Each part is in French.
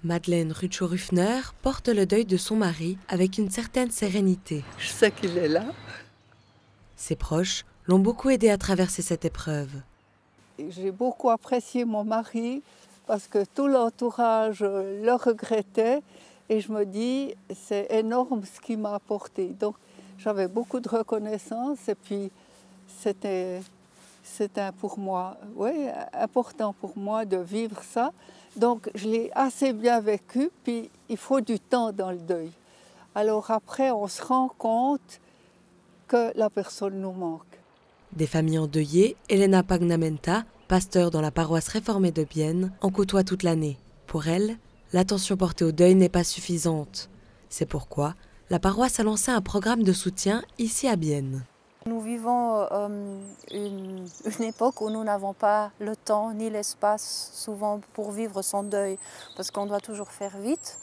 Madeleine Rutschow-Ruffner porte le deuil de son mari avec une certaine sérénité. Je sais qu'il est là. Ses proches l'ont beaucoup aidé à traverser cette épreuve. J'ai beaucoup apprécié mon mari parce que tout l'entourage le regrettait et je me dis c'est énorme ce qu'il m'a apporté. Donc j'avais beaucoup de reconnaissance et puis c'était pour moi, important pour moi de vivre ça. Donc je l'ai assez bien vécu, puis il faut du temps dans le deuil. Alors après, on se rend compte que la personne nous manque. Des familles endeuillées, Elena Pagnamenta, pasteur dans la paroisse réformée de Bienne, en côtoie toute l'année. Pour elle, l'attention portée au deuil n'est pas suffisante. C'est pourquoi la paroisse a lancé un programme de soutien ici à Bienne. Nous vivons une époque où nous n'avons pas le temps ni l'espace souvent pour vivre son deuil, parce qu'on doit toujours faire vite.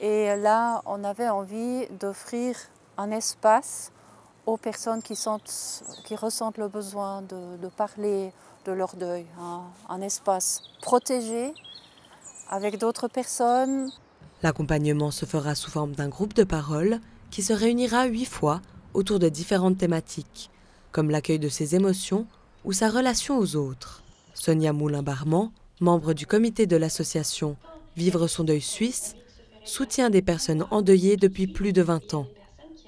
Et là, on avait envie d'offrir un espace aux personnes qui ressentent le besoin de parler de leur deuil. Un espace protégé, avec d'autres personnes. L'accompagnement se fera sous forme d'un groupe de parole qui se réunira 8 fois autour de différentes thématiques, comme l'accueil de ses émotions ou sa relation aux autres. Sonia Moulin-Barman, membre du comité de l'association Vivre son deuil suisse, soutient des personnes endeuillées depuis plus de 20 ans.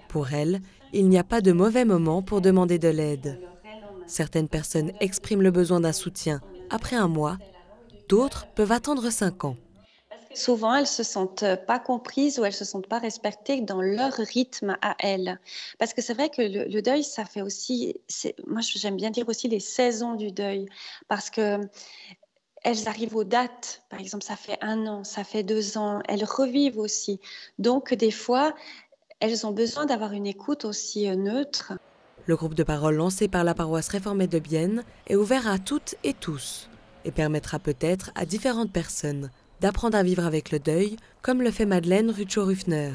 Pour elle, il n'y a pas de mauvais moment pour demander de l'aide. Certaines personnes expriment le besoin d'un soutien après 1 mois, d'autres peuvent attendre 5 ans. Souvent, elles ne se sentent pas comprises ou elles ne se sentent pas respectées dans leur rythme à elles. Parce que c'est vrai que le deuil, ça fait aussi, moi j'aime bien dire aussi les saisons du deuil. Parce que elles arrivent aux dates, par exemple ça fait 1 an, ça fait 2 ans, elles revivent aussi. Donc des fois, elles ont besoin d'avoir une écoute aussi neutre. Le groupe de parole lancé par la paroisse réformée de Bienne est ouvert à toutes et tous et permettra peut-être à différentes personnes d'apprendre à vivre avec le deuil, comme le fait Madeleine Rutschow-Ruffner.